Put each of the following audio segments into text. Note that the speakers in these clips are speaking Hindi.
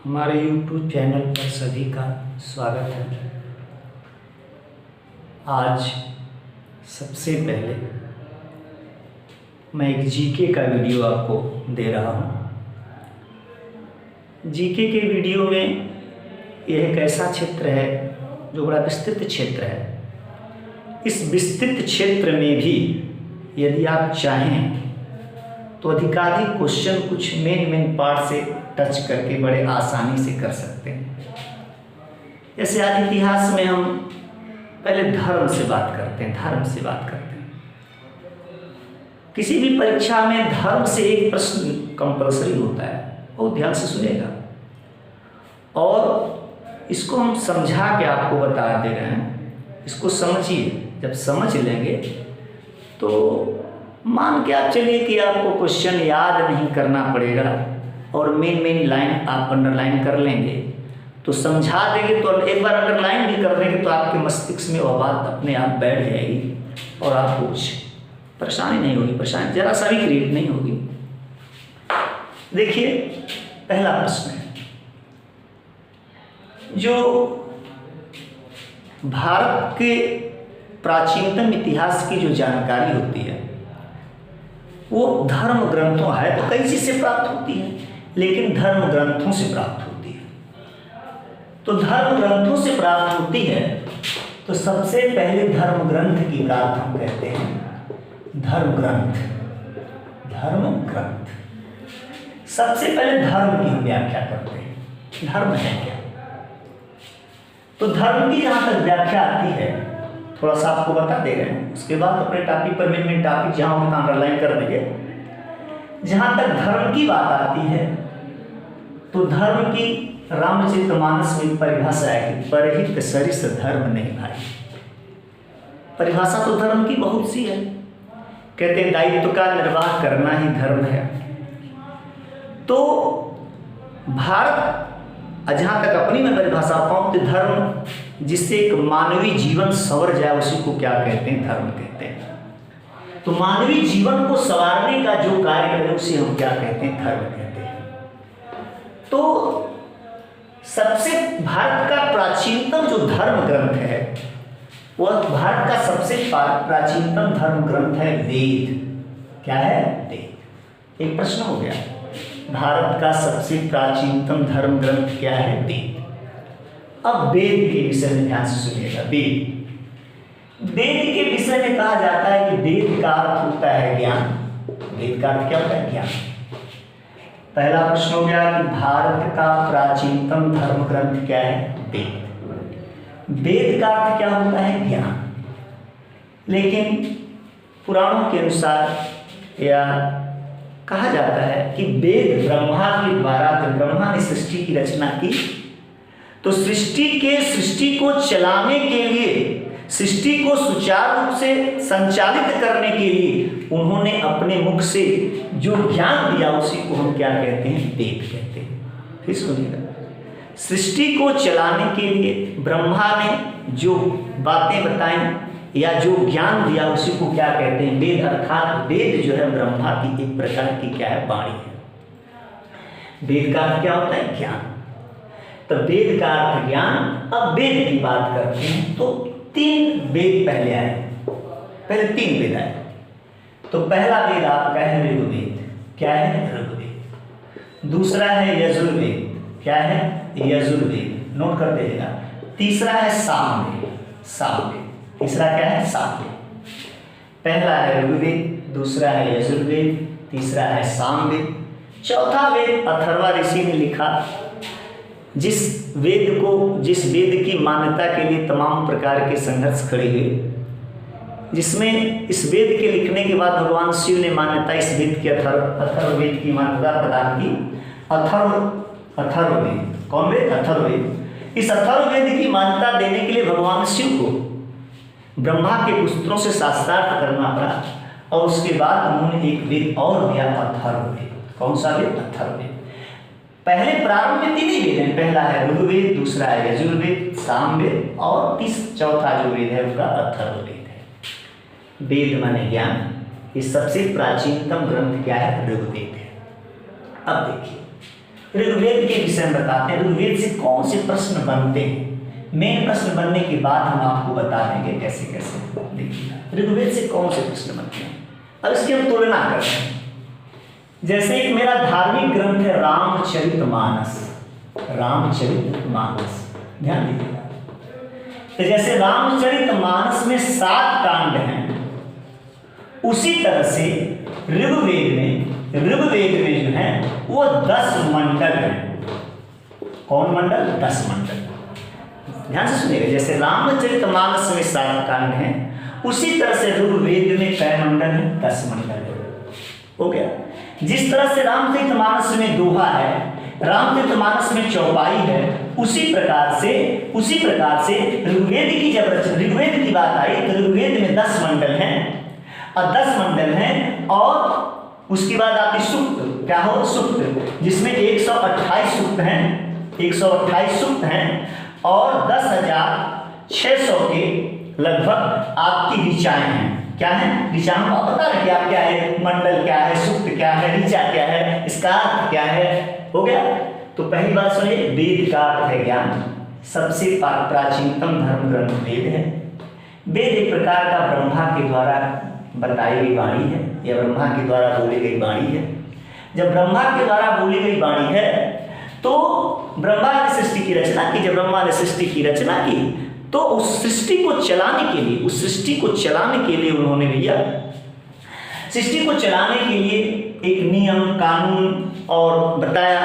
हमारे YouTube चैनल पर सभी का स्वागत है। आज सबसे पहले मैं एक जीके का वीडियो आपको दे रहा हूँ। जीके के वीडियो में यह एक ऐसा क्षेत्र है जो बड़ा विस्तृत क्षेत्र है। इस विस्तृत क्षेत्र में भी यदि आप चाहें तो अधिकाधिक क्वेश्चन कुछ मेन पार्ट से टच करके बड़े आसानी से कर सकते हैं। जैसे आज इतिहास में हम पहले धर्म से बात करते हैं। किसी भी परीक्षा में धर्म से एक प्रश्न कंपल्सरी होता है, वो ध्यान से सुनेगा और इसको हम समझा के आपको बता दे रहे हैं। इसको समझिए, जब समझ लेंगे तो मान के आप चलिए कि आपको क्वेश्चन याद नहीं करना पड़ेगा और मेन लाइन आप अंडरलाइन कर लेंगे, तो समझा देंगे तो एक बार अंडरलाइन भी कर देंगे तो आपके मस्तिष्क में वो बात अपने आप बैठ जाएगी और आपको कुछ परेशानी नहीं होगी, परेशानी जरा सा भी क्रिएट नहीं होगी। देखिए, पहला प्रश्न है, जो भारत के प्राचीनतम इतिहास की जो जानकारी होती है वो धर्म ग्रंथों है, तो कई चीज से प्राप्त होती है, लेकिन धर्म ग्रंथों से प्राप्त होती है। तो धर्म ग्रंथों से प्राप्त होती है, तो सबसे पहले धर्म ग्रंथ की बात हम कहते हैं धर्म ग्रंथ। सबसे पहले धर्म की हम व्याख्या करते हैं, धर्म है क्या। तो धर्म की जहां तक व्याख्या आती है थोड़ा सा आपको बता दे रहे हैं, उसके बाद अपने टॉपिक पर मेन टॉपिक जहां होगा अंडरलाइन कर देंगे। जहां तक धर्म की बात आती है तो धर्म की रामचरितमानस में परिभाषा है कि परहित सरिस धर्म नहीं भाई। परिभाषा तो धर्म की बहुत सी है, कहते हैं दायित्व का निर्वाह करना ही धर्म है। तो भारत जहां तक अपनी मैं परिभाषा पाऊं तो धर्म जिससे एक मानवीय जीवन संवर जाए उसी को क्या कहते हैं, धर्म कहते हैं। तो मानवीय जीवन को संवारने का जो कार्य करे उसे हम क्या कहते हैं, धर्म कहते हैं। तो सबसे भारत का प्राचीनतम जो धर्म ग्रंथ है वह भारत का सबसे प्राचीनतम धर्म ग्रंथ है वेद। क्या है? वेद। एक प्रश्न हो गया, भारत का सबसे प्राचीनतम धर्म ग्रंथ क्या है? वेद। अब वेद के विषय में ध्यान से सुनिएगा। वेद के विषय में कहा जाता है कि वेद का अर्थ होता है ज्ञान। वेद का अर्थ क्या होता है? ज्ञान। पहला प्रश्न हो गया कि भारत का प्राचीनतम धर्म ग्रंथ क्या है? वेद। वेद का अर्थ क्या होता है? ज्ञान। लेकिन पुराणों के अनुसार या कहा जाता है कि वेद ब्रह्मा के द्वारा, जब ब्रह्मा ने सृष्टि की रचना की तो सृष्टि को चलाने के लिए, सृष्टि को सुचारू रूप से संचालित करने के लिए उन्होंने अपने मुख से जो ज्ञान दिया उसी को हम क्या कहते हैं? वेद कहते हैं। फिर सुनिएगा, सृष्टि को चलाने के लिए ब्रह्मा ने जो बातें बताई या जो ज्ञान दिया उसी को क्या कहते हैं? वेद। अर्थात वेद जो है ब्रह्मा की एक प्रकार की क्या है? वाणी है। वेद का अर्थ क्या होता है? ज्ञान। तो वेद का अर्थ ज्ञान। अब वेद की बात करते हैं तो 3 वेद पहले आए, पहले 3 वेद आए। तो पहला वेद आपका है ऋग्वेद। क्या है? ऋग्वेद। दूसरा है यजुर्वेद। क्या है? यजुर्वेद। नोट कर दीजिएगा। तीसरा है सामवेद। तीसरा क्या है? सामवेद। पहला है ऋग्वेद, दूसरा है यजुर्वेद, तीसरा है सामवेद, चौथा वेद अथर्वा ऋषि ने लिखा, जिस वेद की मान्यता के लिए तमाम प्रकार के संघर्ष खड़े हुए, जिसमें इस वेद के लिखने के बाद भगवान शिव ने मान्यता इस वेद की अथर्ववेद की मान्यता प्रदान की। अथर्ववेद। कौन वेद? अथर्ववेद। इस अथर्ववेद की मान्यता देने के लिए भगवान शिव को ब्रह्मा के पुत्रों से शास्त्रार्थ करना पड़ा और उसके बाद उन्होंने एक वेद और दिया, अथर्ववेद। कौन सा वेद? अथर्ववेद। पहले प्रारंभ में 3 ही वेद हैं, पहला है ऋग्वेद, दूसरा है यजुर्वेद, सामवेद और चौथा जो वेद है उसका अथर्ववेद है। वेद माने ज्ञान। ये सबसे प्राचीनतम ग्रंथ क्या है? ऋग्वेद है। अब देखिए, ऋग्वेद के विषय में बताते हैं। ऋग्वेद से कौन से प्रश्न बनते हैं, मेन प्रश्न बनने के बाद हम आपको बता देंगे कैसे कैसे। देखिए ऋग्वेद से कौन से प्रश्न बनते हैं, अब इसकी हम तुलना करते हैं। जैसे एक मेरा धार्मिक ग्रंथ है रामचरितमानस, रामचरितमानस, ध्यान दीजिएगा। तो जैसे रामचरितमानस में 7 कांड हैं, उसी तरह से ऋग्वेद में जो है वो 10 मंडल हैं। कौन मंडल? 10 मंडल। ध्यान से सुनिएगा, जैसे रामचरितमानस में 7 कांड हैं, उसी तरह से ऋग्वेद में कै मंडल है? 10 मंडल है। हो गया। जिस तरह से रामचरितमानस में दोहा है, रामचरितमानस में चौपाई है, उसी प्रकार से ऋग्वेद की जब ऋग्वेद की बात आई तो ऋग्वेद में 10 मंडल हैं, और 10 मंडल हैं, और उसके बाद आती सूक्त। क्या हो? सूक्त, जिसमें 128 सूक्त हैं, 128 सूक्त हैं, और 10,600 के लगभग आपकी ऋचाएं हैं। क्या है? ऋचाएं आप बता रहे कि आप क्या है, मंडल क्या है, सूक्त क्या है, ऋचा क्या है, इसका अर्थ क्या है। हो गया। तो पहली बात सुनिए, वेद का अर्थ है ज्ञान। सबसे प्राचीनतम धर्म ग्रंथ वेद है। वेद एक प्रकार का ब्रह्मा के द्वारा बताई गई वाणी है, या ब्रह्मा के द्वारा बोली गई वाणी है। जब ब्रह्मा के द्वारा बोली गई वाणी है तो ब्रह्मा ने सृष्टि की रचना की। जब ब्रह्मा ने सृष्टि की रचना की तो उस सृष्टि को चलाने के लिए उन्होंने भैया सृष्टि को चलाने के लिए एक नियम कानून और बताया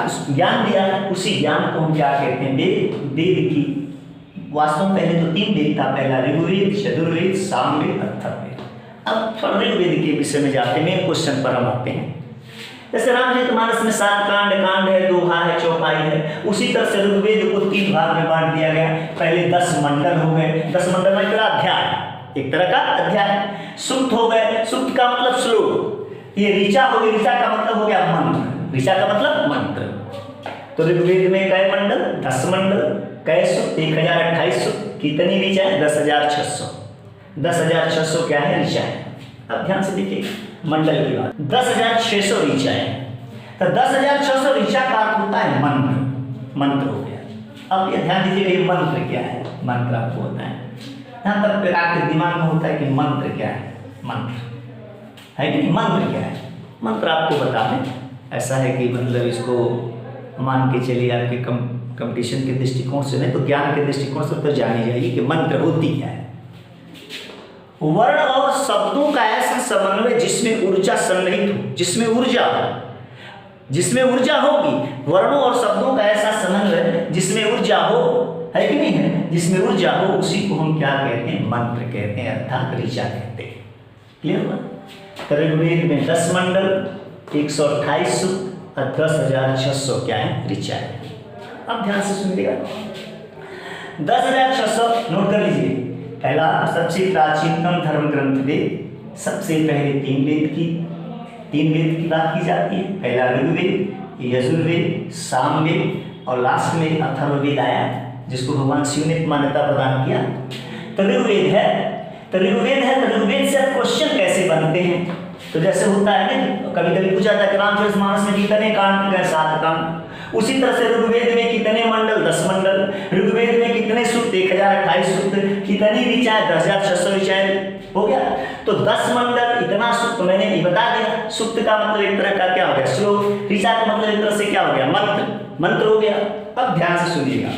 उस ज्ञान दिया। उसी ज्ञान को हम क्या कहते हैं? वेद की। वास्तव में पहले तो 3 वेद था, पहला ऋग्वेद, यजुर्वेद, सामवेद, अथर्ववेद। अब थोड़ा ऋग्वेद के विषय में जाते हैं, मेन क्वेश्चन पर हम आते हैं। जैसे रामचरितमानस में 7 कांड है, दोहा है, चौपाई है, उसी तरह से ऋग्वेद को 3 भाग में बांट दिया गया। पहले 10 मंडल हो गए, 10 मंडल में एक तरह का अध्याय। सूक्त हो गए, सूक्त का मतलब श्लोक। ये ऋचा हो गई, ऋचा का मतलब हो गया मंत्र, ऋचा का मतलब मंत्र। तो ऋग्वेद में कै मंडल? 10 मंडल। कै सूक्त? 1028 सूक्त। कितनी ऋचाएं? 10,600। 10,600 क्या है? ऋचाएं। अब ध्यान से देखिए मंडल की बात। 10,600 ऋचाएं। तो 10,600 ऋचा का अर्थ होता है मंत्र। मंत्र हो गया। अब ये ध्यान दीजिएगा, ये मंत्र क्या है? मंत्र आपको होता है, यहाँ तक आपके दिमाग में होता है कि मंत्र क्या है। मंत्र है कि नहीं? मंत्र क्या है? मंत्र आपको बता दें, ऐसा है कि मतलब इसको मान के चलिए आपके कंपटीशन के दृष्टिकोण से नहीं तो ज्ञान के दृष्टिकोण से तो जानी जाएगी कि मंत्र होती क्या है। वर्ण और शब्दों का ऐसा समन्वय जिसमें ऊर्जा सन्निहित हो, जिसमें ऊर्जा होगी। वर्णों और शब्दों का ऐसा समन्वय जिसमें ऊर्जा हो, है कि नहीं है? जिसमें ऊर्जा हो उसी को हम क्या कहते हैं? मंत्र कहते हैं, अर्थात ऋचा कहते हैं। क्लियर हुआ? तो ऋग्वेद में 10 मंडल, 128 सूक्त और 10,600 क्या है? ऋचा है। अब ध्यान से सुनिएगा, 10,600 नोट कर लीजिए। पहला सबसे प्राचीनतम धर्म ग्रंथ वेद। सबसे पहले 3 वेद की बात की जाती है। पहला ऋग्वेद, यजुर्वेद, सामवेद और लास्ट में अथर्ववेद आया, जिसको भगवान शिव ने मान्यता प्रदान किया। तो ऋग्वेद है, तो ऋग्वेद से क्वेश्चन कैसे बनते हैं? तो जैसे होता है ना, कभी कभी पूछा था कि रामचरितमानस में कितने कांड गए? 7 कांड। उसी तरह से ऋग्वेद में कितने मंडल? 10 मंडल। ऋग्वेद में कितने सूक्त? 1028 सूक्त। कितनी ऋचाएं? 10,600 ऋचाएं। हो गया। तो 10 मंडल, इतना सूक्त, मैंने ये बता दिया। सूक्त का मतलब एक तरह का क्या हो गया? श्लोक। ऋचा का मतलब एक तरह से क्या हो गया? मंत्र हो गया। अब ध्यान से सुनिएगा,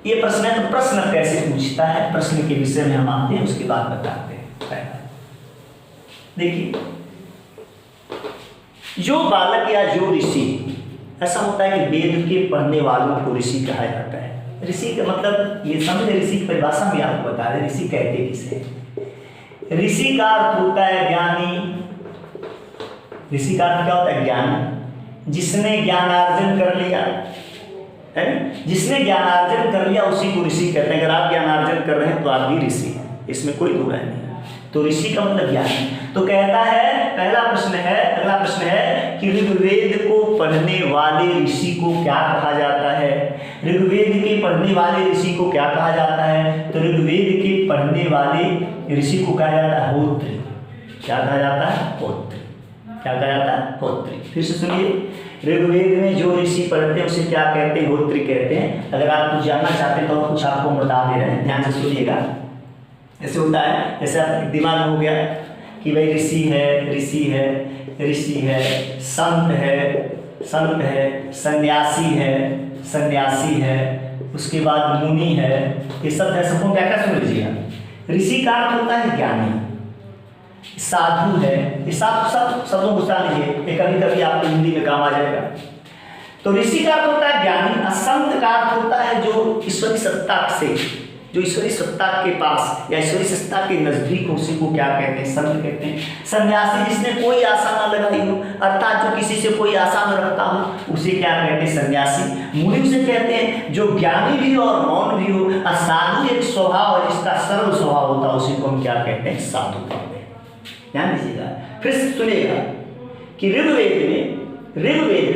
ये प्रश्न है तो प्रश्न कैसे पूछता है, प्रश्न के विषय में हम आते हैं, उसके बाद बताते हैं। देखिए, जो बालक या जो ऋषि, ऐसा होता है कि वेद के पढ़ने वालों को ऋषि कहा जाता है। ऋषि का मतलब ये समझे, ऋषि की परिभाषा भी आपको बता दें, ऋषि कहते किसे? ऋषि का अर्थ होता है ज्ञानी। ऋषि का अर्थ क्या होता है? ज्ञानी। जिसने ज्ञानार्जन कर लिया है, जिसने ज्ञानार्जन कर लिया उसी को ऋषि कहते हैं। अगर आप ज्ञानार्जन कर रहे हैं तो आप भी ऋषि हैं, इसमें कोई दो राय नहीं। तो ऋषि का मतलब ज्ञानी। तो कहता है, अगला प्रश्न है कि ऋग्वेद को पढ़ने वाले ऋषि को क्या कहा जाता है? ऋग्वेद के पढ़ने वाले ऋषि को क्या कहा जाता है? तो ऋग्वेद के पढ़ने वाले ऋषि को कहा जाता है होत्र। क्या कहा जाता है? होत्र। क्या कहा जाता है? होत्री। फिर से सुनिए, ऋग्वेद में जो ऋषि पढ़ते हैं उसे क्या कहते हैं? होत्री कहते हैं। अगर आप कुछ जानना चाहते हैं तो कुछ आपको बता दे रहे हैं, ध्यान से सुनिएगा। ऐसे होता है, जैसे आपके दिमाग में हो गया कि भाई ऋषि है, ऋषि है, ऋषि है, संत है, संत है, सन्यासी है, सन्यासी है, उसके बाद मुनि है, ये सब है। सबको क्या क्या सुन लीजिएगा। ऋषि का अर्थ होता है ज्ञानी, साधु है, ये सब शब्दों को सुन लीजिए, ये कभी कभी आपको हिंदी में काम आ जाएगा। तो ऋषि का अर्थ होता है ज्ञानी, और संत का अर्थ होता है जो ईश्वरी सत्ता से, जो ईश्वरी सत्ता के पास या ईश्वरी सत्ता के नजदीक, उसी को क्या कहते हैं? संत कहते हैं। सन्यासी, जिसने कोई आशा न लगाई हो, अर्थात जो किसी से कोई आशा न रखता हो, उसे क्या कहते हैं? सन्यासी। मुनि उसे कहते हैं जो ज्ञानी भी हो और मौन भी हो, और साधु एक स्वभाव है जिसका सरल स्वभाव होता है, उसी को हम क्या कहते हैं? साधु कहते हैं। ध्यान दीजिएगा, फिर सुनिएगा कि ऋग्वेद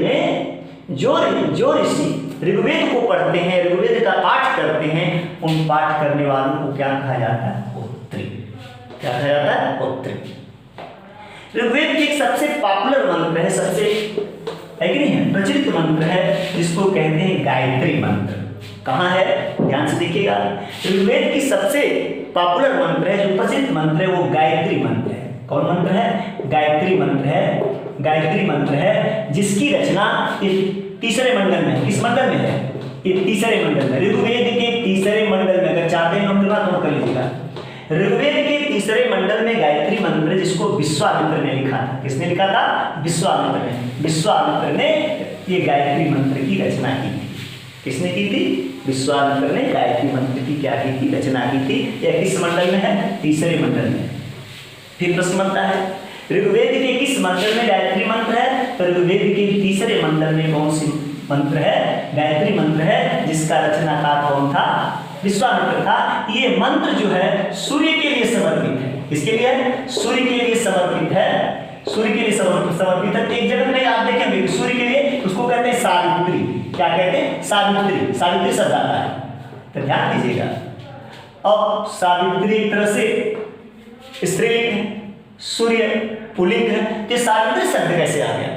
में जो ऋषि ऋग्वेद को पढ़ते हैं, ऋग्वेद का पाठ करते हैं, उन पाठ करने वालों को क्या कहा जाता है? होत्री। क्या कहा जाता है? होत्री। ऋग्वेद की एक सबसे पॉपुलर मंत्र है, सबसे है कि नहीं है, प्रचलित मंत्र है, जिसको कहते हैं गायत्री मंत्र। कहाँ है? ध्यान से देखिएगा। ऋग्वेद की सबसे पॉपुलर मंत्र है, जो प्रचलित मंत्र है, वो गायत्री मंत्र है। कौन मंत्र है? गायत्री मंत्र है। गायत्री मंत्र है जिसकी रचना तीसरे मंडल में, किस मंडल में है? ये तीसरे मंडल में, ऋग्वेद के तीसरे मंडल में। अगर चाहते हैं नोट कर लीजिएगा, ऋग्वेद के तीसरे मंडल में गायत्री मंत्र, जिसको विश्वामित्र ने लिखा था। किसने लिखा था? विश्वामित्र ने। विश्वामित्र ने ये गायत्री मंत्र की रचना की थी। किसने की थी? विश्वामित्र ने गायत्री मंत्र की क्या की थी? रचना की थी। यह किस मंडल में है? तीसरे मंडल में। फिर प्रश्न बनता है, ऋग्वेद के किस मंडल में गायत्री मंत्र है? तो ऋग्वेद के तीसरे मंडल में कौन सी मंत्र है? गायत्री मंत्र है, जिसका रचनाकार कौन था? विश्वामित्र था। ये मंत्र जो है सूर्य के लिए समर्पित है। किसके लिए? सूर्य के लिए समर्पित है। सूर्य के लिए समर्पित है। एक जगह में आप देखेंगे सूर्य के लिए, उसको कहते हैं सावित्री। क्या कहते हैं? सावित्री। सावित्री शब्द आता है, तो ध्यान दीजिएगा। अब सावित्री एक तरह से स्त्रीलिंग है, सूर्य पुल्लिंग है, तो सावित्री शब्द कैसे आ गया?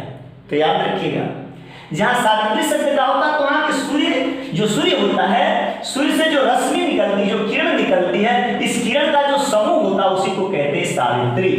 तो याद रखिएगा, जहां सावित्री शब्द का होता है तो वहां के सूर्य, जो सूर्य होता है, सूर्य से जो रश्मि निकलती, जो किरण निकलती है, इस किरण का जो समूह होता है उसी को कहते हैं सावित्री।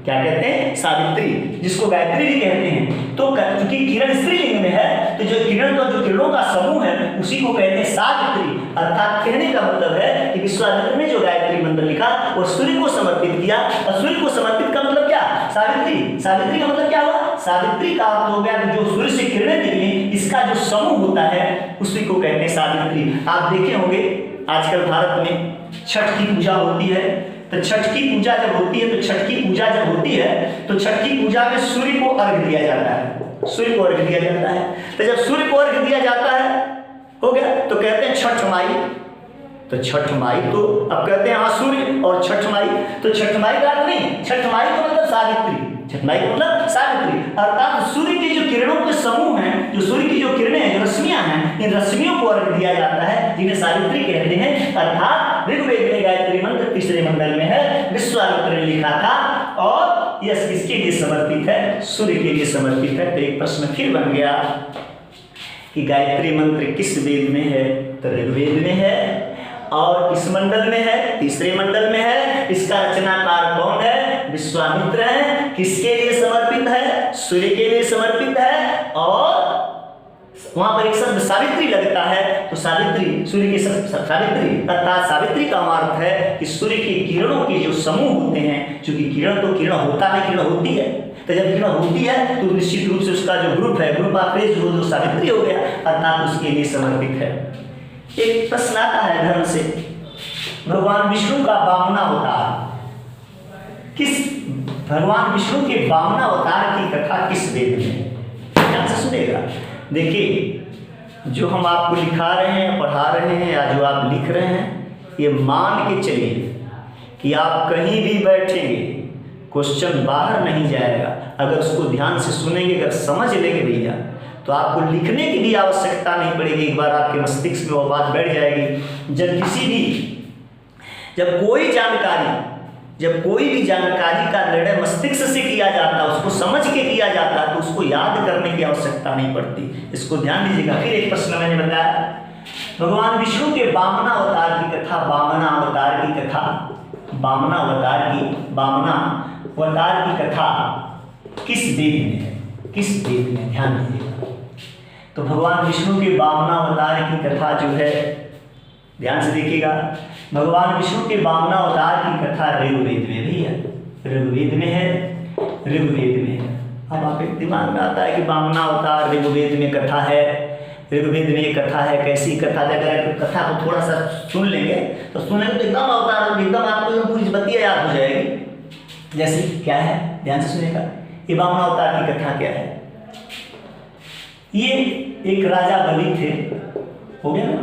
क्या कहते हैं? सावित्री, जिसको गायत्री भी कहते हैं। तो क्योंकि किरण स्त्रीलिंग में है, तो जो किरणों का समूह है उसी को कहते हैं सावित्री। अर्थात कहने का मतलब है कि विश्वामित्र ने जो गायत्री मंत्र लिखा वो सूर्य को समर्पित किया। और सूर्य को समर्पित का मतलब क्या? सावित्री। सावित्री का मतलब क्या हुआ? सावित्री का अर्थ हो गया जो सूर्य से किरणें निकली, इसका जो समूह होता है उसी को कहते हैं सावित्री। आप देखे होंगे आजकल भारत में छठ की पूजा होती है, तो छठ की पूजा जब होती है, तो छठ की पूजा जब होती है तो छठ की पूजा में सूर्य को अर्घ दिया जाता है। सूर्य को अर्घ दिया जाता है। तो जब सूर्य को अर्घ दिया जाता है, हो गया, तो कहते हैं छठ माई। तो छठ माई, तो अब कहते हैं हाँ सूर्य और छठ माई, तो छठ माई का अर्थ नहीं, छठ माई का मतलब सावित्री। छठ माई का मतलब सावित्री, अर्थात सूर्य की जो किरणों के समूह हैं, जो सूर्य की जो किरणें हैं, जो रश्मियां हैं, इन रश्मियों को अर्घ दिया जाता है, जिन्हें सावित्री कहते हैं। अर्थात ऋग्वेद में गायत्री मंत्र तीसरे मंडल में है, विश्वामित्र ने लिखा था, और यह किसके लिए समर्पित है? सूर्य के लिए समर्पित है। तो एक प्रश्न फिर बन गया कि गायत्री मंत्र किस वेद में है? तो ऋग्वेद में है। और किस मंडल में है? तीसरे मंडल में है। इसका रचनाकार कौन है? विश्वामित्र है। किसके लिए समर्पित है? सूर्य के लिए समर्पित है। और वहां पर एक शब्द सावित्री लगता है, तो सावित्री, सूर्य के सावित्री, अर्थात सावित्री का अर्थ है कि सूर्य की किरणों के जो समूह होते हैं, चूंकि किरण तो किरण होता है, किरण होती है, तो जब किरण होती है तो निश्चित रूप से उसका जो ग्रुप है, ग्रुप ऑफ रेज जो सावित्री हो गया, अर्थात उसके लिए समर्पित है। एक प्रश्न आता है धर्म से, भगवान विष्णु का वामना अवतार किस, भगवान विष्णु के वामना अवतार की कथा किस वेद में? ध्यान से सुनिएगा। देखिए, जो हम आपको लिखा रहे हैं, पढ़ा रहे हैं, या जो आप लिख रहे हैं, ये मान के चलिए कि आप कहीं भी बैठेंगे, क्वेश्चन बाहर नहीं जाएगा। अगर उसको ध्यान से सुनेंगे, अगर समझ लेंगे भैया, तो आपको लिखने की भी आवश्यकता नहीं पड़ेगी। एक बार आपके मस्तिष्क में वो बात बैठ जाएगी। जब कोई जानकारी जब कोई भी जानकारी का निर्णय मस्तिष्क से किया जाता है, उसको समझ के किया जाता है, तो उसको याद करने की आवश्यकता नहीं पड़ती। इसको ध्यान दीजिएगा। फिर एक प्रश्न मैंने बताया, भगवान विष्णु के वामना अवतार की कथा, वामना अवतार की कथा, वामना अवतार की कथा किस वेद में है? किस वेद में? ध्यान दीजिएगा। तो भगवान विष्णु के वामना अवतार की कथा जो है, ध्यान से देखिएगा, भगवान विष्णु के वामना अवतार की कथा ऋग्वेद में भी है। ऋग्वेद में है, ऋग्वेद में है। अब आप एक दिमाग में आता है कि वामना अवतार ऋग्वेद में कथा है, ऋग्वेद में ये कथा है। कैसी कथा? अगर कथा को थोड़ा सा सुन लेंगे तो सुनेंगे तो एकदम अवतार, एकदम आपको पूरी बतिया याद हो जाएगी। जैसे क्या है, ध्यान से सुनेगा। ये वामना अवतार की कथा क्या है? ये एक राजा बलि थे, हो गया ना,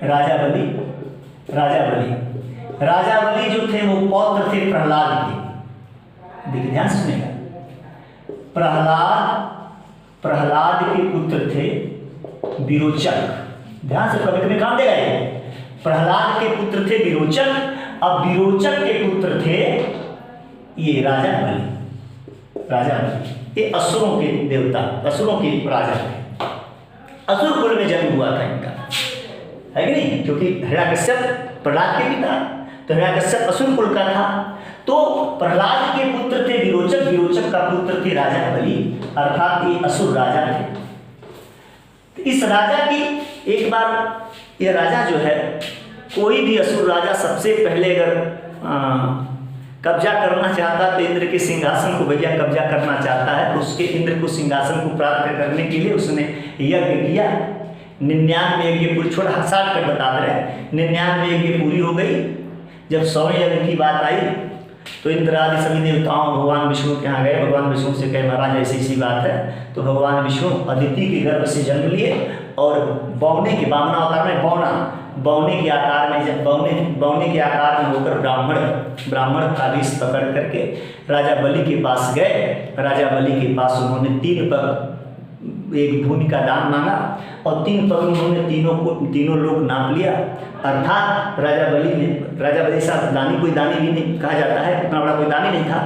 राजा बलि जो थे वो पौत्र थे प्रहलाद के। देखिए ध्यान से सुनेगा। प्रहलाद के पुत्र थे विरोचक। ध्यान से, कभी कभी काम देगा ये। प्रहलाद के पुत्र थे विरोचक। अब विरोचक के पुत्र थे ये राजा बलि। ये असुरों के देवता, असुरों के राजा थे। असुर कुल में जन्म हुआ था इनका, है कि नहीं? क्योंकि हिरण्यकश्यप प्रहलाद के पिता, तो हिरण्यकश्यप असुर कुल का था। तो प्रहलाद के पुत्र थे विरोचक, विरोचक का पुत्र थे राजा बलि, अर्थात ये असुर राजा थे। तो इस राजा की एक बार, ये राजा जो है, कोई भी असुर राजा सबसे पहले अगर कब्जा करना चाहता तो इंद्र के सिंहासन को भैया कब्जा करना चाहता है, तो उसके इंद्र को सिंहासन को प्राप्त करने के लिए उसने यज्ञ किया। 99 यज्ञ पूरी, छोटा हसाट कर बता रहे हैं, 99 यज्ञ पूरी हो गई। जब 100वें यज्ञ की बात आई तो इंद्र आदि सभी देवताओं भगवान विष्णु के यहाँ गए। भगवान विष्णु से कहे महाराज ऐसी बात है। तो भगवान विष्णु अदिति के गर्भ से जन्म लिए और बौने के, वामना अवतार में बौने के आकार में, बौने के आकार में होकर ब्राह्मण का वेश पकड़ करके राजा बलि के पास गए। राजा बलि के पास उन्होंने 3 पग एक भूमि का दान मांगा और 3 पग उन्होंने तीनों लोग नाप लिया। अर्थात राजा बलि साहब दानी, कोई दानी भी नहीं कहा जाता है, इतना बड़ा कोई दानी नहीं था,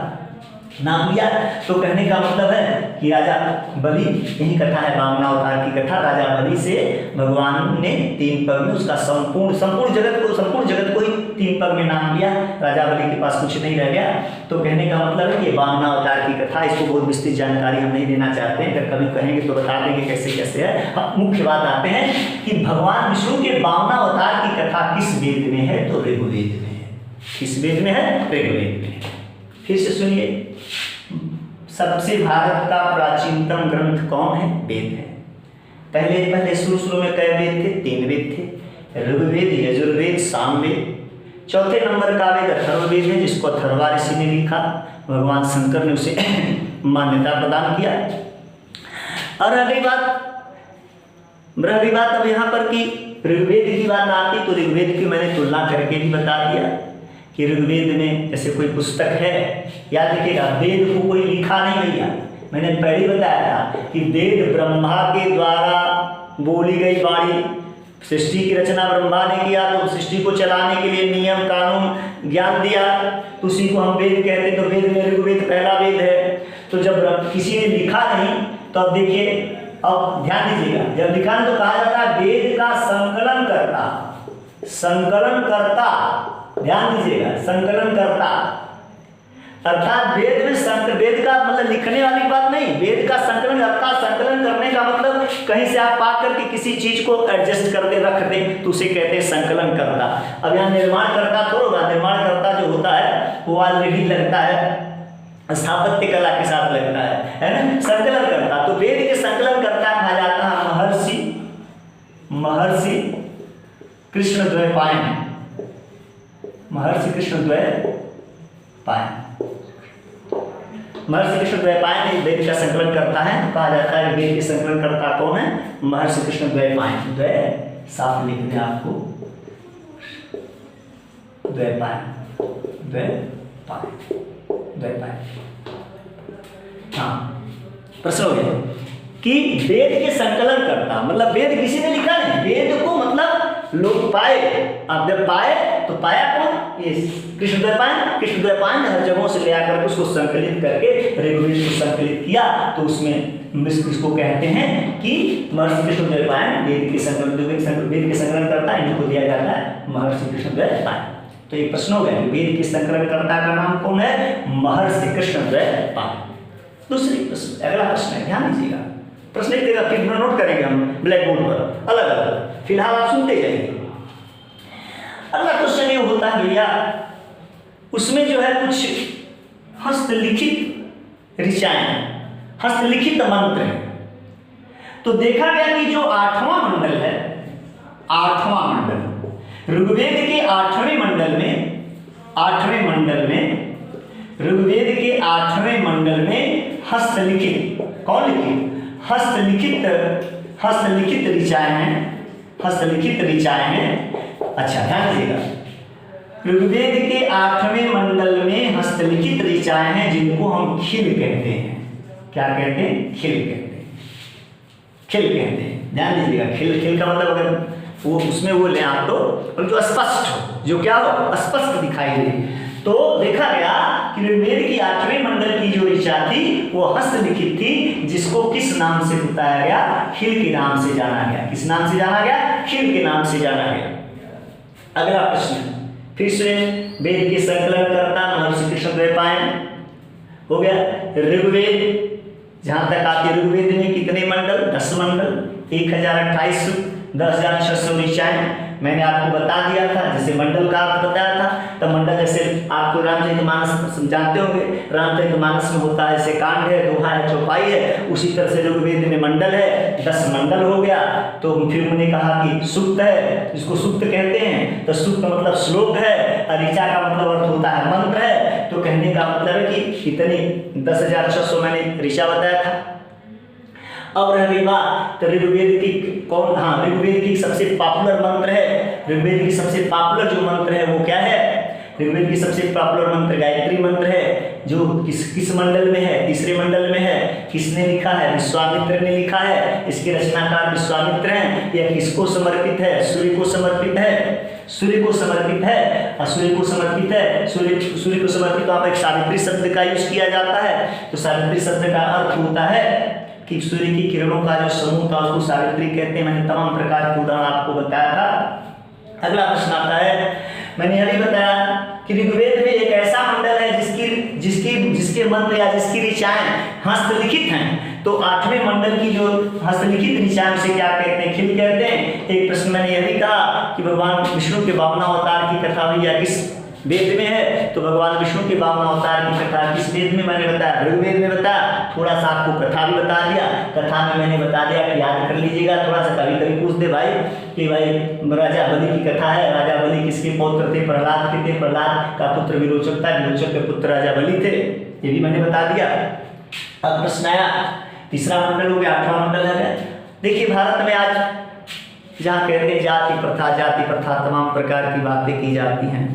नाप लिया। तो कहने का मतलब है कि राजा बलि, यही कथा है वामना अवतार की कथा। राजा बलि से भगवान ने 3 पग में उसका संपूर्ण जगत को ही 3 पग में नाम लिया। राजा बलि के पास कुछ नहीं रह गया। तो कहने का मतलब है कि वामना अवतार की कथा, इसको बहुत विस्तृत जानकारी हम नहीं देना चाहते हैं, अगर कभी कहेंगे तो बता देंगे कैसे कैसे है। हम मुख्य बात आते हैं कि भगवान विष्णु के वामना अवतार की कथा किस वेद में है? तो ऋग्वेद में है। किस वेद में है? ऋग्वेद में है। फिर से सुनिए, सबसे भारत का प्राचीनतम ग्रंथ कौन है? वेद है। पहले शुरू में कई वेद थे? 3 वेद थे, ऋग्वेद, यजुर्वेद, सामवेद। चौथे नंबर का वेद अथर्ववेद है, जिसको अथर्वा ऋषि ने लिखा। भगवान शंकर ने उसे मान्यता प्रदान किया। और रही बात अब यहाँ पर कि ऋग्वेद की बात आती, तो ऋग्वेद की मैंने तुलना करके भी बता दिया कि ऋग्वेद में जैसे कोई पुस्तक है, याद रखिएगा, वेद को कोई लिखा नहीं भैया। मैंने पहले बताया था कि वेद ब्रह्मा के द्वारा बोली गई वाणी, सृष्टि की रचना ब्रह्मा ने किया, तो सृष्टि को चलाने के लिए नियम कानून ज्ञान दिया, तो उसी को हम वेद कहते हैं। तो वेद में ऋग्वेद पहला वेद है। तो जब किसी ने लिखा नहीं, तो अब देखिए, अब ध्यान दीजिएगा, जब लिखा नहीं तो कहा जाता है वेद का संकलन करता, ध्यान दीजिएगा, संकलन करता, अर्थात वेद में वेद का मतलब लिखने वाली बात नहीं, वेद का संकलन करता। संकलन करने का मतलब कहीं से आप पा करके किसी चीज को एडजस्ट कर दे, रख दे, तो उसे कहते हैं संकलन करता। अब यहाँ निर्माण करता थोड़ा होगा, निर्माण करता जो होता है वो ऑलरेडी लगता है स्थापत्य कला के साथ लगता है ना, संकलन करता। तो वेद के संकलन करता कहा जाता है महर्षि कृष्णद्वैपायन। महर्षि कृष्णद्वैपायन वेद का संकलन करता है। तो कहा जाता है वेद के संकलन करता कौन है? महर्षि कृष्णद्वैपायन। द्वै साफ लिखने आपको, द्वैपायन। हाँ, प्रश्न हो गया कि वेद के संकलन करता मतलब वेद किसी ने लिखा नहीं, वेद को मतलब लोग पाए। अब जब पाए तो पाया कौन? ये कृष्णद्वैपायन हर जगहों से ले आकर उसको संकलित करके ऋग्वेद को संकलित किया। तो उसमें इसको कहते हैं कि महर्षि कृष्णद्वैपायन वेद के संकलन करता है, इनको दिया जाता है महर्षि कृष्णद्वैपायन। तो एक प्रश्न हो गया, वेद के संकलनकर्ता का नाम कौन है? महर्षि कृष्णद्वैपायन। दूसरी प्रश्न, अगला प्रश्न है, ध्यान दीजिएगा, प्रश्न एक देगा फिर नोट करेंगे हम ब्लैक बोर्ड पर अलग अलग, फिलहाल आप सुनते जाइए। अगला क्वेश्चन ये होता है भैया, उसमें जो है कुछ हस्तलिखित ऋचाएं, हस्तलिखित मंत्र हैं। तो देखा गया कि जो 8वां मंडल है, 8वां मंडल ऋग्वेद के 8वें मंडल में, 8वें मंडल में, ऋग्वेद के 8वें मंडल में हस्तलिखित, कौन लिखित? हस्तलिखित ऋचाएं हैं, हस्तलिखित ऋचाएं हैं। अच्छा ध्यान दीजिएगा, ऋग्वेद के 8वें मंडल में हस्तलिखित ऋचाएं हैं जिनको हम खिल कहते हैं। क्या कहते हैं? खिल कहते हैं, खिल कहते हैं। ध्यान दीजिएगा, खिल का मतलब अगर वो उसमें वो ले आप तो जो स्पष्ट हो, जो क्या हो, स्पष्ट दिखाई दे। तो देखा गया कि ऋग्वेद की 8वें मंडल की जो ऋचा थी वो हस्तलिखित थी, जिसको किस नाम से बताया गया? खिल के नाम से जाना गया। किस नाम से जाना गया? खिल के नाम से जाना गया। अगला प्रश्न, फिर से वेद के संकलनकर्ता महर्षि कृष्णद्वैपायन हो गया। ऋग्वेद जहां तक आती है, ऋग्वेद में कितने मंडल? 10 मंडल, 1028, 10,600 ऋचाएं मैंने आपको बता दिया था। जैसे मंडल का अर्थ बताया था, तो मंडल जैसे आपको रामचरितमानस जानते होंगे, रामचरितमानस में होता है, जैसे कांड है, दोहा है, चौपाई है, उसी तरह से ऋग्वेद में मंडल है, 10 मंडल हो गया। तो फिर मैंने कहा कि सूक्त है, जिसको सूक्त कहते हैं, तो सूक्त मतलब श्लोक है, और ऋचा का मतलब अर्थ होता है मंत्र है। तो कहने का मतलब है कि कितनी 10,600 मैंने ऋचा बताया था। अब रह गई बात, तो ऋग्वेद की कौन, हाँ ऋग्वेद की सबसे पॉपुलर मंत्र है, ऋग्वेद की सबसे पॉपुलर जो मंत्र है वो क्या है? ऋग्वेद की सबसे पॉपुलर मंत्र गायत्री मंत्र है, जो किस मंडल में है? तीसरे मंडल में है। किसने लिखा है? विश्वामित्र ने लिखा है। इसके रचनाकार विश्वामित्र हैं। यह किसको समर्पित है? सूर्य को समर्पित है, सूर्य को समर्पित है, और सूर्य को समर्पित है, सूर्य को समर्पित। तो आप एक सावित्री शब्द का यूज किया जाता है। तो सावित्री शब्द का अर्थ होता है कि सूर्य की किरणों का जो समूह था उसको सावित्री कहते हैं। मैंने तमाम प्रकार के उदाहरण आपको बताया था। अगला प्रश्न आता है, मैंने यह भी बताया कि ऋग्वेद में एक ऐसा मंडल है जिसके मंत्र या जिसकी ऋचाएं हस्तलिखित हैं। तो 8वें मंडल की जो हस्तलिखित ऋचाएं से क्या कहते हैं? खिल कहते हैं। एक प्रश्न मैंने यह भी कहा कि भगवान विष्णु के 52 अवतार की कथा हुई या किस वेद में है? तो भगवान विष्णु के 52 अवतार की कथा किस वेद में? मैंने बताया ऋग्वेद में बताया। थोड़ा सा आपको कथा भी बता दिया, कथा में मैंने बता दिया कि याद कर लीजिएगा। थोड़ा सा कभी कभी पूछ दे भाई कि भाई राजा बलि की कथा है, राजा बलि किसके पौत्र थे? प्रहलाद के थे। प्रहलाद का पुत्र विरोचक था, विरोचक के पुत्र राजा बलि थे, ये भी मैंने बता दिया। अब प्रश्न आया, तीसरा मंडल हो गया, 8वां मंडल है। देखिए भारत में आज जहाँ कहते हैं जाति प्रथा तमाम प्रकार की बातें की जाती हैं,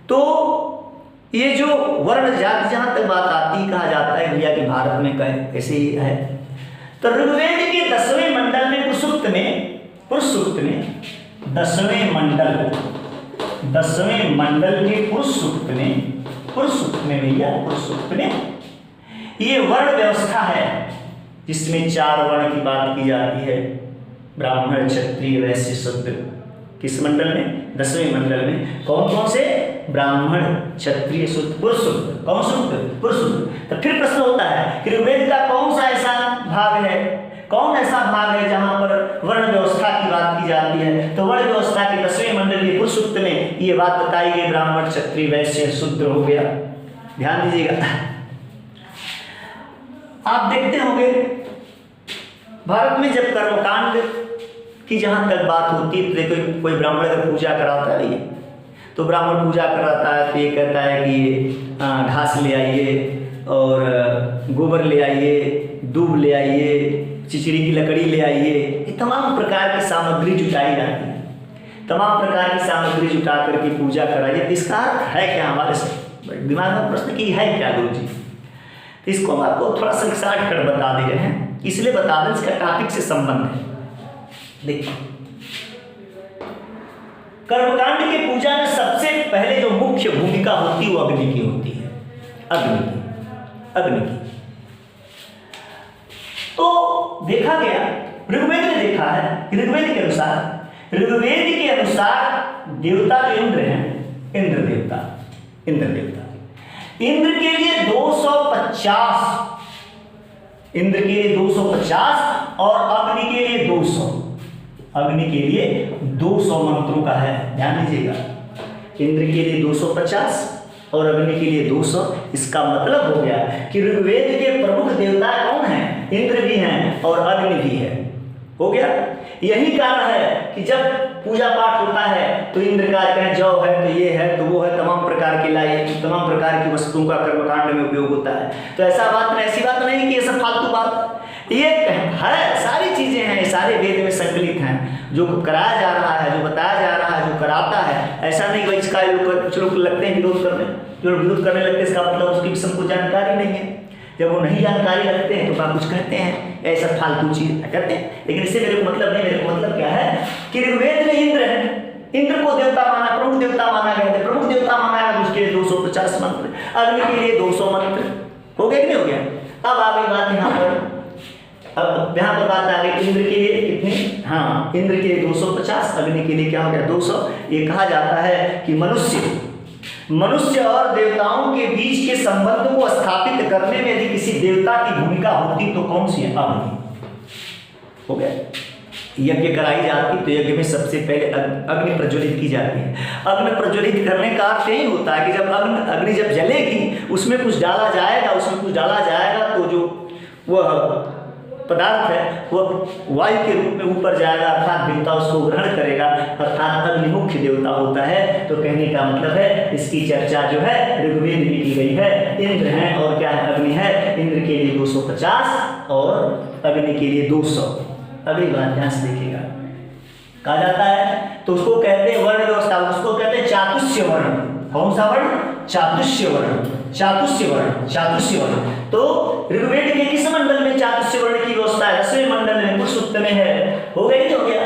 तो ये जो वर्ण जाति जहां तक बात आती, कहा जाता है भैया कि भारत में कहीं ऐसे ही है। तो ऋग्वेद के 10वें मंडल में पुरुष सूक्त में 10वें मंडल के पुरुष सूक्त में भैया पुरुष सूक्त में ये वर्ण व्यवस्था है, जिसमें 4 वर्ण की बात की जाती है, ब्राह्मण क्षत्रिय वैश्य शूद्र। किस मंडल में? 10वें मंडल में। कौन कौन से? ब्राह्मण क्षत्रिय शूद्र पुरुष सूक्त। कौन सूक्त? पुरुष सूक्त। तो फिर प्रश्न होता है कि ऋग्वेद का कौन सा ऐसा भाग है, कौन ऐसा भाग है जहां पर वर्ण व्यवस्था की बात की जाती है? तो वर्ण व्यवस्था के 10वें मंडल के पुरुष सूक्त में ये बात बताई गई, ब्राह्मण क्षत्रिय वैश्य शूद्र हो गया। ध्यान दीजिएगा, आप देखते होंगे भारत में जब कर्मकांड की जहां तक बात होती है, तो देखो कोई ब्राह्मण अगर पूजा कराता है, तो ब्राह्मण पूजा कराता है तो ये कहता है कि घास ले आइए और गोबर ले आइए, दूब ले आइए, चिचड़ी की लकड़ी ले आइए। ये तमाम प्रकार की सामग्री जुटाई जाती है, तमाम प्रकार की सामग्री जुटा करके पूजा कराइए। तो इसका अर्थ है क्या? हमारे दिमाग में प्रश्न की है क्या गुरु जी? तो इसको हम आपको थोड़ा सा शार्ट कर बता दे रहे हैं, इसलिए बता दें, इसका टॉपिक से संबंध है। देखिए कर्मकांड के पूजा में सबसे पहले जो मुख्य भूमिका होती है वो अग्नि की होती है, अग्नि की। तो देखा गया, ऋग्वेद ने देखा है, ऋग्वेद के अनुसार देवता जो इंद्र हैं, इंद्र देवता इंद्र के लिए 250, इंद्र के लिए 250 और अग्नि के लिए 200, अग्नि के लिए 200 मंत्रों का है, ध्यान दीजिएगा। इंद्र के लिए 250 और अग्नि के लिए 200। इसका मतलब हो गया कि ऋग्वेद के प्रमुख देवता कौन हैं? इंद्र भी हैं और अग्नि भी है। हो गया। यही कारण है कि जब पूजा पाठ होता है तो इंद्र का कहें जौ है तो ये है तो वो है, तमाम प्रकार के तमाम प्रकार की वस्तुओं का कर्मकांड में उपयोग होता है। तो ऐसी बात नहीं कि ये सब फालतू बात, ये है, सारी चीजें हैं, सारे वेद में संकलित हैं। जो कराया जा रहा है, जो बताया जा रहा है, जो कराता है, ऐसा नहीं भाई इसका कुछ लोग लगते हैं विरोध करने, जो विरोध करने लगते हैं इसका मतलब उसकी भी सबको जानकारी नहीं है। जब वो नहीं जानकारी रखते हैं तो कुछ कहते हैं, ऐसा फालतू चीज करते हैं। लेकिन इससे मेरे को मतलब नहीं, मेरे को मतलब क्या है कि ऋग्वेद में इंद्र है, इंद्र को देवता माना, प्रमुख देवता माना गया है, प्रमुख देवता माना गया, उसके लिए 250 मंत्र, अग्नि के लिए 200 मंत्र। हो गया कि नहीं हो गया? अब आ गई बात यहाँ पर, अब यहाँ पर बात आ गई इंद्र के लिए कितने, हाँ इंद्र के लिए 250, अग्नि के लिए क्या हो गया 200। ये कहा जाता है कि मनुष्य और देवताओं के बीच के संबंध को स्थापित करने में यदि किसी देवता की भूमिका होती तो कौन सी है? अग्नि। हो गया। यज्ञ कराई जाती तो यज्ञ में सबसे पहले अग्नि प्रज्वलित की जाती है। अग्नि प्रज्वलित करने का अर्थ यही होता है कि जब अग्नि जब जलेगी उसमें कुछ डाला जाएगा तो जो वह पदार्थ है वो वायु के रूप में ऊपर जाएगा, अर्थात देवता उसको ग्रहण करेगा, अर्थात अग्नि मुख्य देवता होता है। तो कहने का मतलब है इसकी चर्चा जो है ऋग्वेद में की गई है। इंद्र है और क्या है? अग्नि है। इंद्र के लिए 250 और अग्नि के लिए 200। अगली बात ध्यान से देखिएगा, कहा जाता है तो उसको कहते हैं वर्ण व्यवस्था, उसको कहते हैं चातुष्य वर्ण। कौन सा वर्ण? चातुष्य वर्ण। तो ऋग्वेद के किस मंडल में चातुष्य वर्ण की व्यवस्था है? 10वें मंडल में, पुरुषोत्तम में है। हो गया कि हो गया?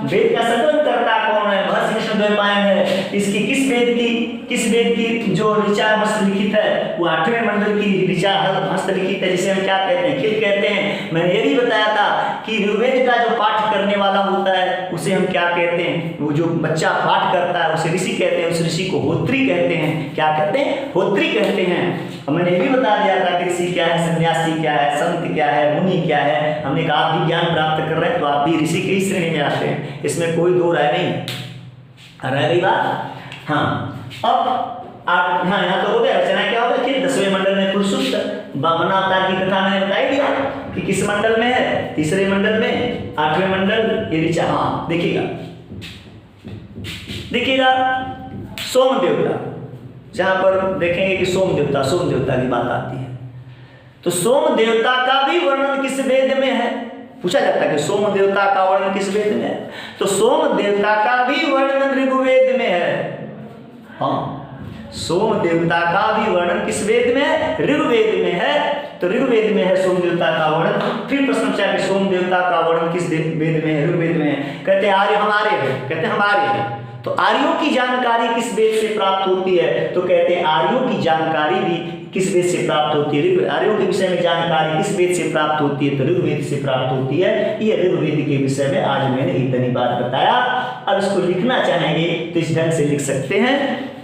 वेद का संकलन करता कौन है? महर्षि कृष्णद्वैपायन है। इसकी किस वेद की जो ऋचा हस्तलिखित है वो 8वें मंडल की ऋचा हस्तलिखित है, जिसे हम क्या कहते हैं? खिल कहते हैं। मैंने ये भी बताया था कि ऋग्वेद का जो पाठ करने वाला होता है उसे हम क्या कहते हैं? वो जो बच्चा पाठ करता है उसे ऋषि कहते हैं, उस ऋषि को होत्री कहते हैं। क्या कहते हैं? होत्री कहते हैं। मैंने ये भी बता दिया था कि ऋषि क्या है, सन्यासी क्या है, संत क्या है, मुनि क्या है। हमने कहा आप भी ज्ञान प्राप्त कर रहे हैं तो आप भी ऋषि की श्रेणी में आते हैं, इसमें कोई दो राय नहीं। रह गई बात? हाँ। अब आप यहाँ तो हो गया। रचना क्या होगा? फिर 10वें मंडल में पुरुषोत्तम बामनावतार की कथा मैंने बताई दिया कि किस मंडल में है, 3रे मंडल में, 8वें मंडल ये ऋचा। हाँ देखिएगा सोम देवता, जहां पर देखेंगे कि सोम देवता की बात आती है तो सोम देवता का भी वर्णन किस वेद में है? पूछा जाता है कि सोम देवता का वर्णन किस वेद में है? तो सोम देवता का भी वर्णन ऋग्वेद में है। हाँ, सोम देवता का भी वर्णन किस वेद में है? ऋग्वेद में है। तो ऋग्वेद में है सोम देवता का वर्णन। फिर प्रश्न पूछा कि सोम देवता का वर्णन किस वेद में है? ऋग्वेद में है। कहते आर्य हमारे हैं, कहते हमारे हैं। तो आर्यों की जानकारी किस वेद से प्राप्त होती है? तो कहते हैं आर्यों की जानकारी भी किस वेद से प्राप्त होती है? आर्यों के विषय में जानकारी किस वेद से प्राप्त होती है? तो ऋग्वेद से प्राप्त होती है। ये ऋग्वेद के विषय में आज मैंने इतनी बात बताया। अब इसको लिखना चाहेंगे तो इस ढंग से लिख सकते हैं।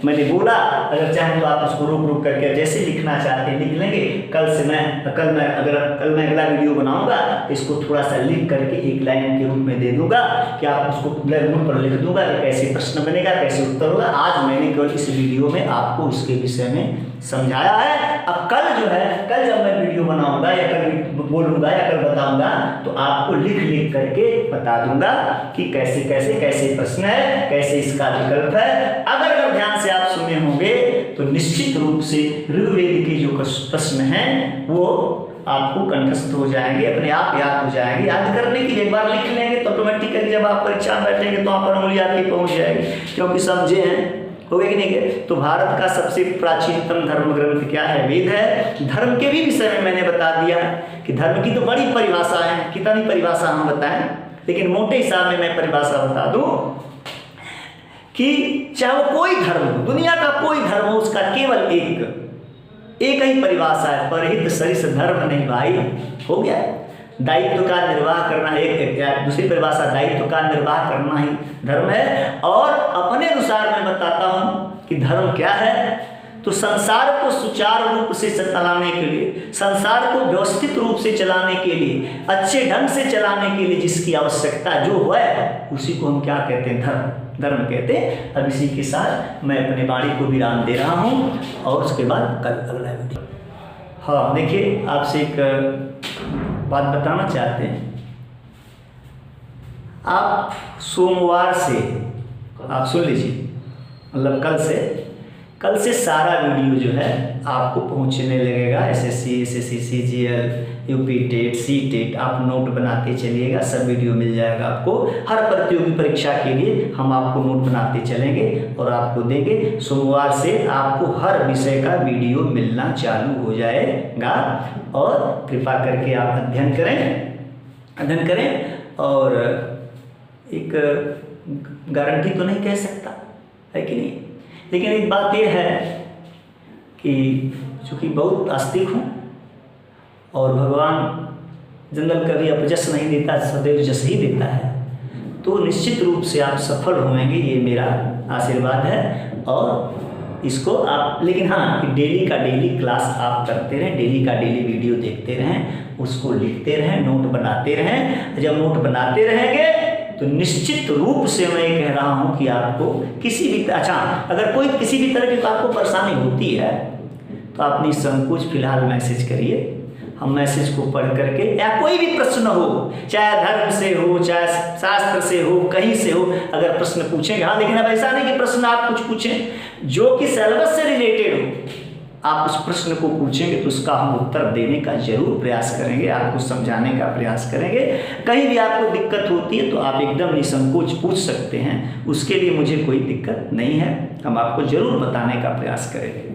मैंने बोला अगर चाहें तो आप उसको रोक करके जैसे लिखना चाहते हैं लिख लेंगे। कल मैं अगला वीडियो बनाऊंगा, इसको थोड़ा सा लिख करके एक लाइन के रूप में दे दूंगा कि आप उसको ब्लैक बोर्ड पर लिख दूंगा कि कैसे प्रश्न बनेगा, कैसे उत्तर होगा। आज मैंने केवल इस वीडियो में आपको इसके विषय में समझाया है। अब कल जब मैं वीडियो बनाऊंगा या कल बोलूंगा या कल बताऊंगा तो आपको लिख करके बता दूंगा कि कैसे प्रश्न है, कैसे इसका विकल्प है। अगर ध्यान से आप सुने होंगे तो निश्चित रूप से ऋग्वेद के जो प्रश्न हैं वो आपको कंठस्थ हो जाएंगे, अपने आप याद हो जाएंगे। याद करने के लिए एक बार लिख लेंगे तो ऑटोमेटिकली जब आप परीक्षा में बैठेंगे तो वहाँ पर उंगली आपकी पहुँच जाएगी, क्योंकि समझे हैं। हो गया कि नहीं है? तो भारत का सबसे प्राचीनतम धर्म ग्रंथ क्या है? वेद है। धर्म के भी विषय में मैंने बता दिया कि धर्म की तो बड़ी परिभाषा है, कितनी परिभाषा हम बताएं, लेकिन मोटे हिसाब में मैं परिभाषा बता दूं कि चाहे वो कोई धर्म हो, दुनिया का कोई धर्म हो, उसका केवल एक ही परिभाषा है, परहित सरिस धर्म नहीं भाई। हो गया, दायित्व का निर्वाह करना, एक दूसरी परिभाषा, दायित्व का निर्वाह करना ही धर्म है। और अपने अनुसार मैं बताता हूँ कि धर्म क्या है। तो संसार को सुचारू रूप से चलाने के लिए, संसार को व्यवस्थित रूप से चलाने के लिए, अच्छे ढंग से चलाने के लिए जिसकी आवश्यकता जो है, उसी को हम क्या कहते हैं, धर्म कहते हैं। अब इसी के साथ मैं अपने वाणी को विराम दे रहा हूँ और उसके बाद कल अगला वीडियो। हाँ देखिए, आपसे एक बात बताना चाहते हैं। आप सोमवार से, आप सुन लीजिए, मतलब कल से सारा वीडियो जो है आपको पहुंचने लगेगा। SSC, SSC, CGL, UP TET, CTET, आप नोट बनाते चलिएगा, सब वीडियो मिल जाएगा आपको। हर प्रतियोगी परीक्षा के लिए हम आपको नोट बनाते चलेंगे और आपको देंगे। सोमवार से आपको हर विषय का वीडियो मिलना चालू हो जाएगा और कृपा करके आप अध्ययन करें। और एक गारंटी तो नहीं कह सकता है कि नहीं, लेकिन एक बात यह है कि चूँकि बहुत आस्तिक हूँ और भगवान जनरल कभी अपजस नहीं देता, सदैव जस ही देता है, तो निश्चित रूप से आप सफल होंगे, ये मेरा आशीर्वाद है। और इसको आप, लेकिन हाँ, कि डेली का डेली क्लास आप करते रहें, डेली का डेली वीडियो देखते रहें, उसको लिखते रहें, नोट बनाते रहें। जब नोट बनाते रहेंगे तो निश्चित रूप से मैं कह रहा हूँ कि आपको किसी भी, अच्छा अगर कोई किसी भी तरह की आपको परेशानी होती है तो आप निसंकोच फिलहाल मैसेज करिए। हम मैसेज को पढ़ करके, या कोई भी प्रश्न हो, चाहे धर्म से हो, चाहे शास्त्र से हो, कहीं से हो, अगर प्रश्न पूछेंगे, हाँ, लेकिन अब ऐसा नहीं कि प्रश्न आप कुछ पूछें जो कि सिलेबस से रिलेटेड हो। आप उस प्रश्न को पूछेंगे तो उसका हम उत्तर देने का जरूर प्रयास करेंगे, आपको समझाने का प्रयास करेंगे। कहीं भी आपको दिक्कत होती है तो आप एकदम निसंकोच पूछ सकते हैं, उसके लिए मुझे कोई दिक्कत नहीं है, हम आपको जरूर बताने का प्रयास करेंगे।